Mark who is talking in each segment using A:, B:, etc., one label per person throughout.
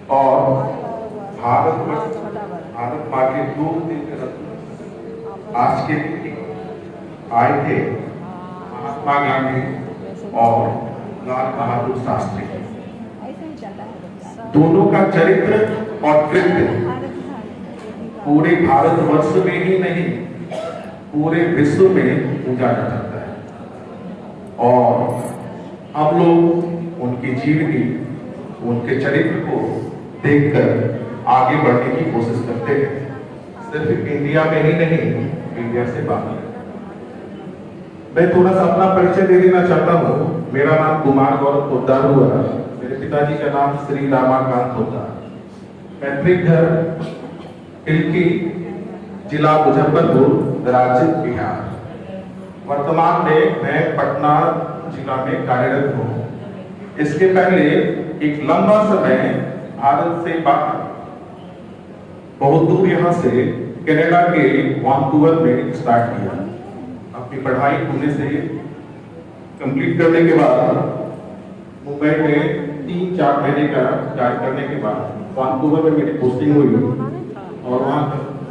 A: और भारत माँ के दो दिव्य रत्न आज के दिन आए थे, महात्मा गांधी और लाल बहादुर शास्त्री। दोनों का चरित्र और कृत्य पूरे भारतवर्ष में ही नहीं, पूरे विश्व में उजागर करता है। और हम लोग उनकी जीवनी, उनके चरित्र को देखकर आगे बढ़ने की कोशिश करते हैं, सिर्फ इंडिया में ही नहीं, इंडिया से बाहर। मैं थोड़ा सा अपना परिचय दे देना चाहता हूँ। मेरा नाम कुमार गौरव पोद्दार हुआ। मेरे पिताजी का नाम श्री रामाकांत पोद्दार। पैतृक घर तिलकी, जिला मुजफ्फरपुर, राज्य बिहार। वर्तमान में मैं पटना जिला में कार्यरत हूँ। इसके पहले एक लंबा समय भारत से बाहर, बहुत दूर यहाँ से कनाडा के वैंकूवर में स्टार्ट किया। अपनी पढ़ाई पुणे से कंप्लीट करने के बाद मुंबई में 3-4 महीने का कार्य करने के बाद वैंकूवर में मेरी पोस्टिंग हुई और वहाँ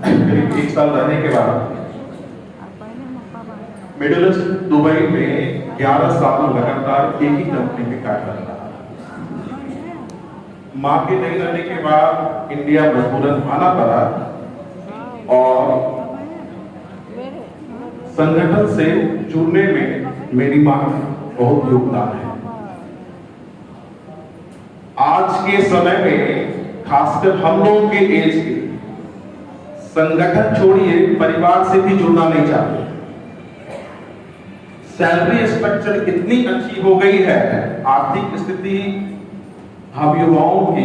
A: करीब 1 साल रहने के बाद मिडिल ईस्ट दुबई में 11 साल लगातार एक ही कंपनी में कार्य करता। माँ के नहीं रहने के बाद इंडिया मजबूरन आना पड़ा और संगठन से जुड़ने में मेरी मां बहुत योगदान है। आज के समय में खासकर हम लोगों के एज के संगठन छोड़िए, परिवार से भी जुड़ना नहीं चाहते। सैलरी स्ट्रक्चर इतनी अच्छी हो गई है, आर्थिक स्थिति हम युवाओं की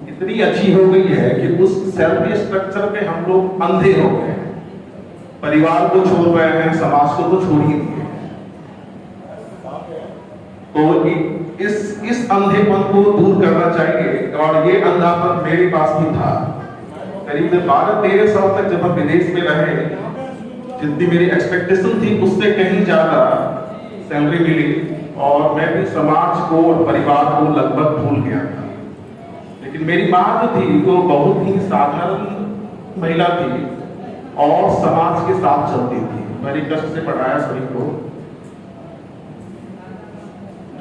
A: इतनी अच्छी हो गई है कि उस सैलरी स्ट्रक्चर पे हम लोग अंधे हो गए हैं। परिवार को छोड़ रहे हैं, समाज को तो छोड़ ही दिए। तो इस अंधेपन को दूर करना चाहिए और ये अंधापन मेरे पास भी था। करीब 12-13 साल तक जब हम विदेश में रहे, जितनी मेरी एक्सपेक्टेशन थी उससे कहीं ज्यादा सैलरी मिली और मैं भी समाज को और परिवार को लगभग भूल गया था। लेकिन मेरी माँ जो थी वो बहुत ही साधारण महिला थी और समाज के साथ चलती थी। बड़ी कष्ट से पढ़ाया सभी को।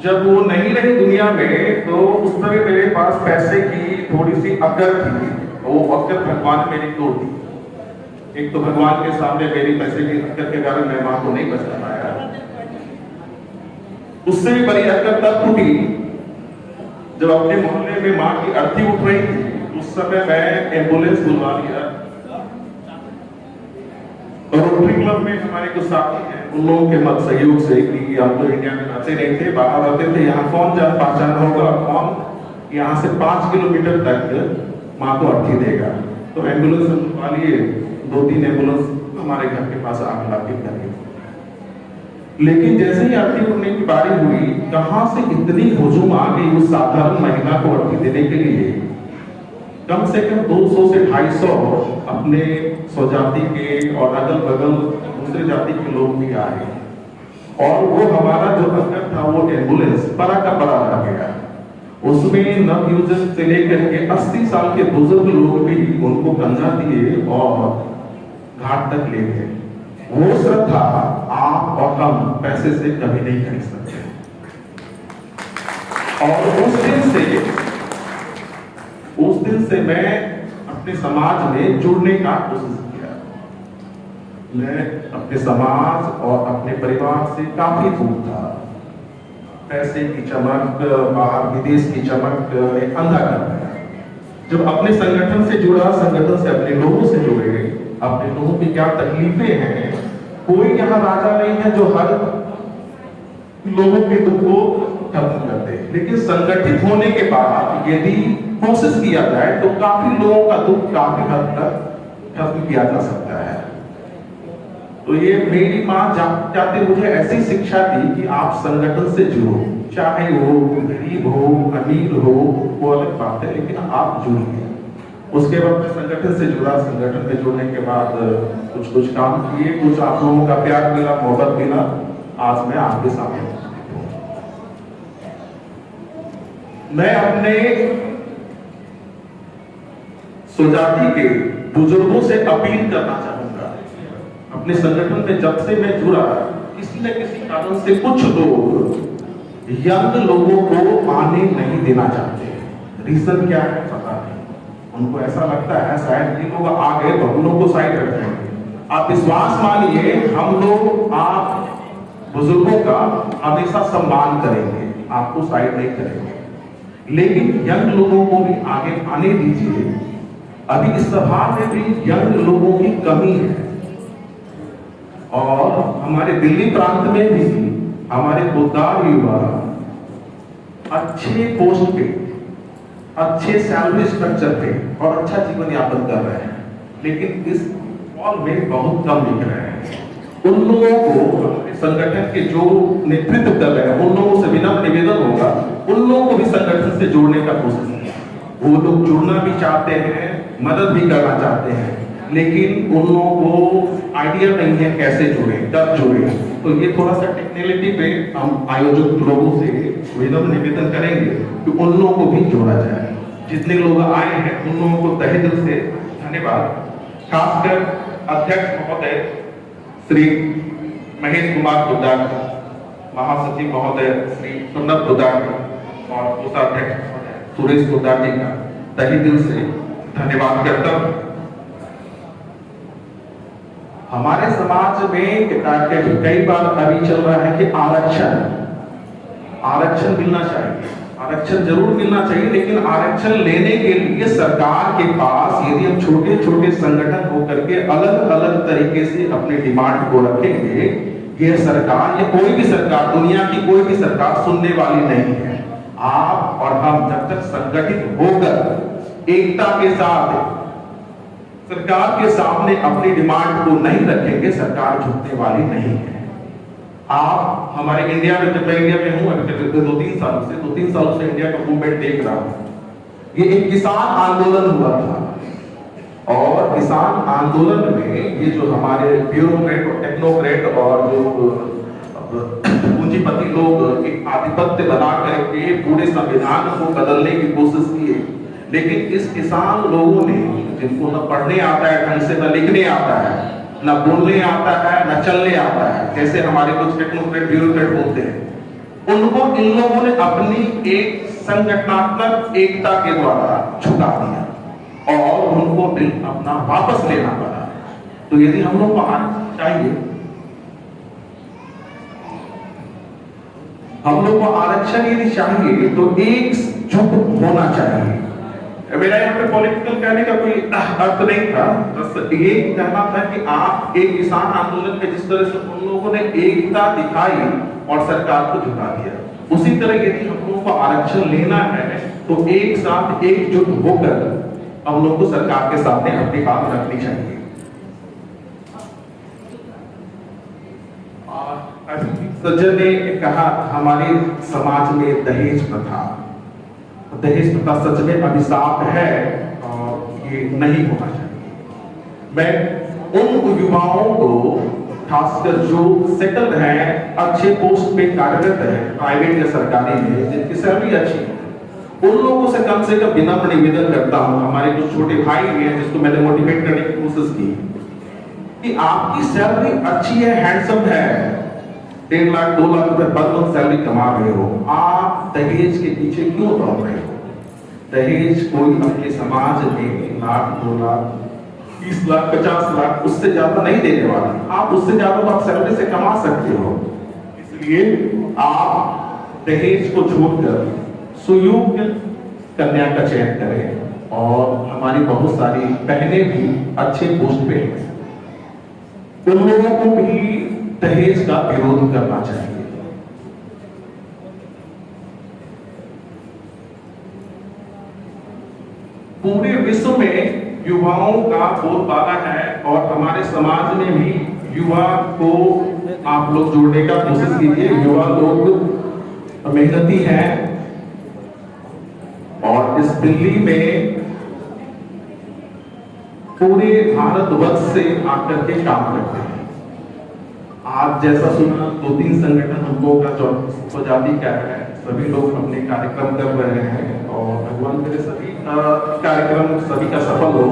A: जब वो नहीं रही दुनिया में तो उस समय मेरे पास पैसे की थोड़ी सी अक्कड़ थी। वो अक्कड़ भगवान मेरी तोड़ दी। एक तो भगवान के सामने मेरी पैसे की अक्कड़ के कारण मैं माँ को नहीं बचा पाया। उससे भी बड़ी अक्कड़ तब टूटी जब अपने मोहल्ले में माँ की अर्थी उठ रही थी। उस समय मैं एम्बुलेंस बुलवा लिया। रोटरी क्लब में हमारे कुछ साथी हैं, उन लोगों के मत सहयोग से कि हम तो इंडिया में रहते नहीं थे, बाहर रहते थे, यहाँ कौन जान पहचान होगा, कौन यहाँ से 5 किलोमीटर तक माँ को अर्थी देगा। तो एम्बुलेंस बुलवा लिए। 2-3 एम्बुलेंस हमारे घर के पास आग लाके लगे। लेकिन जैसे ही अर्थी उठने की बारी हुई, कहां से इतनी हुजूम आ गई उस साधारण महिला को अर्थी देने के लिए। कम से कम 200 से 250 अपने स्वजाति के और अगल बगल दूसरे जाति के लोग भी आए और वो हमारा जो अंकल था वो एम्बुलेंस बड़ा का बड़ा रह गया। उसमें नवयुवक से लेकर के 80 साल के बुजुर्ग लोग भी उनको गंगा दिए और घाट तक ले गए। वो श्रद्धा आप और हम पैसे से कभी नहीं खरीद सकते। और उस दिन से मैं अपने समाज में जुड़ने का कोशिश किया। मैं अपने समाज और अपने परिवार से काफी दूर था। पैसे की चमक, बाहर विदेश की चमक एक अंधा कर दिया। जब अपने संगठन से जुड़ा, संगठन से अपने लोगों से जुड़े, अपने लोगों की क्या तकलीफें हैं। कोई यहाँ राजा नहीं है जो हर लोगों के दुख को खत्म कर दे, लेकिन संगठित होने के बाद यदि कोशिश किया जाए तो काफी लोगों का दुख काफी हद तक खत्म किया जा सकता है। तो ये मेरी माँ जाते मुझे ऐसी शिक्षा दी कि आप संगठन से जुड़ो, चाहे वो गरीब हो, अमीर हो, वो अलग बात है, लेकिन आप जुड़िए। उसके बाद मैं संगठन से जुड़ा। संगठन में जुड़ने के बाद कुछ काम किए, कुछ आप लोगों का प्यार मिला, मोहब्बत मिला। आज मैं आपके सामने हूं। मैं अपने स्वजाति के बुजुर्गों से अपील करना चाहूंगा। अपने संगठन में जब से मैं जुड़ा, किसी न किसी कारण से कुछ लोग यंग लोगों को आने नहीं देना चाहते। रीजन क्या है पता नहीं। उनको ऐसा लगता है शायद ये लोग आ गए तो हम लोग को साइड रख देंगे। आप विश्वास मानिए, हम लोग आप बुजुर्गों का हमेशा सम्मान करेंगे, आपको साइड नहीं करेंगे। लेकिन यंग लोगों को भी आगे आने दीजिए। अभी इस सभा में भी यंग लोगों की कमी है और हमारे दिल्ली प्रांत में भी हमारे उद्धार युवा अच्छे पोस्ट पे, अच्छे सैलरी स्ट्रक्चर पे और अच्छा जीवन यापन कर रहे हैं, लेकिन इस हॉल में बहुत कम दिख रहे हैं। उन लोगों को संगठन के जो नेतृत्व कर रहे हैं उन लोगों से विनम्र निवेदन होगा, उन लोगों को भी संगठन से जोड़ने का कोशिश करें। वो लोग जुड़ना भी चाहते हैं, मदद भी करना चाहते हैं, लेकिन उन लोगों को आइडिया नहीं है कैसे जुड़े, कब जुड़े। तो ये थोड़ा सा टेक्निकलिटी पे हम आयोजक लोगों से विनम्र निवेदन करेंगे कि उन लोगों को भी जोड़ा जाए। जितने लोग आए हैं उन लोगों को तहे दिल से धन्यवाद। खासकर अध्यक्ष महोदय श्री महेश कुमार पोद्दार, महासचिव महोदय श्री सुंदर पोद्दार और कोषाध्यक्ष सुरेश पोद्दार जी का तहे दिल से धन्यवाद करता हूं। हमारे समाज में कई बार अभी चल रहा है कि आरक्षण मिलना चाहिए, आरक्षण जरूर मिलना चाहिए, लेकिन आरक्षण लेने के लिए सरकार के पास यदि हम छोटे छोटे संगठन होकर के अलग अलग तरीके से अपने डिमांड को रखेंगे, ये सरकार या कोई भी सरकार, दुनिया की कोई भी सरकार सुनने वाली नहीं है। आप और हम जब तक संगठित होकर एकता के साथ सरकार के सामने अपनी डिमांड को नहीं रखेंगे, सरकार झुकने वाली नहीं है। आप हमारे इंडिया में, जब मैं इंडिया में हूं 2-3 सालों से इंडिया का मूवमेंट देख रहा हूं। ये एक किसान आंदोलन हुआ था और किसान आंदोलन में ये जो हमारे ब्यूरोक्रेट और टेक्नोक्रेट और जो पूंजीपति लोग एक आधिपत्य बना करके पूरे संविधान को बदलने की कोशिश की, लेकिन इस किसान लोगों ने, जिनको न पढ़ने आता है ढंग से, न लिखने आता है, न बोलने आता है, न चलने आता है, जैसे हमारे कुछ टेक्नोक्रेट ब्यूरोक्रेट बोलते हैं, उनको इन लोगों ने अपनी एक संगठनात्मक एकता के द्वारा झुका दिया और उनको बिल अपना वापस लेना पड़ा। तो यदि हम लोग को चाहिए, हम लोग को आरक्षण यदि चाहिए तो एकजुट होना चाहिए। मेरा यहाँ पे पॉलिटिकल कहने का कोई अर्थ नहीं था, बस ये कहना था कि आप एक किसान आंदोलन में जिस तरह से उन लोगों ने एकता दिखाई और सरकार को झुका दिया, उसी तरह यदि हम लोगों को आरक्षण लेना है तो एक साथ एकजुट होकर हम लोग को सरकार के सामने अपनी बात रखनी चाहिए। सज्जन ने कहा हमारे समाज में दहेज प्रथा सच में अभिशाप है और ये नहीं होना चाहिए। मैं उन युवाओं को, खासकर जो सेटल हैं, अच्छे पोस्ट पे कार्यरत है प्राइवेट या सरकारी में, जिनकी सैलरी अच्छी है, उन लोगों से कम विनम्र निवेदन करता हूं। हमारे कुछ छोटे भाई हैं जिसको मैंने मोटिवेट करने की कोशिश की कि आपकी सैलरी अच्छी है, हैंडसम है, 1.5 लाख 2 लाख रुपए पर मंथ सैलरी कमा रहे हो, आप दहेज के पीछे क्यों दौड़ रहे हो? दहेज कोई अपने समाज में लाख 2 लाख 30 लाख 50 लाख उससे ज्यादा नहीं देने वाला। आप उससे ज्यादा तो आप सैलरी से कमा सकते हो, इसलिए आप दहेज को छोड़कर सुयोग्य कन्या का चयन करें। और हमारी बहुत सारी बहनें भी अच्छे पोस्ट पे हैं, उन लोगों को भी दहेज का विरोध करना चाहिए। पूरे विश्व में युवाओं का बोलबाला है और हमारे समाज में भी युवा को आप लोग जोड़ने का कोशिश कीजिए। युवा लोग मेहनती हैं और इस दिल्ली में पूरे भारतवर्ष से आकर के काम करते हैं। आज जैसा सुना 2-3 संगठन हम लोगों का जो स्वजाति का है, सभी लोग अपने कार्यक्रम कर रहे हैं और भगवान करे सभी कार्यक्रम सभी का सफल हो।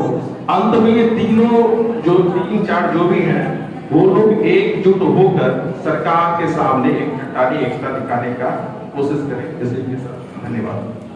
A: अंत में ये तीनों जो 3-4 जो भी हैं वो लोग एकजुट होकर सरकार के सामने एक खट्टानी एकता दिखाने का कोशिश करें। इसलिए सर धन्यवाद।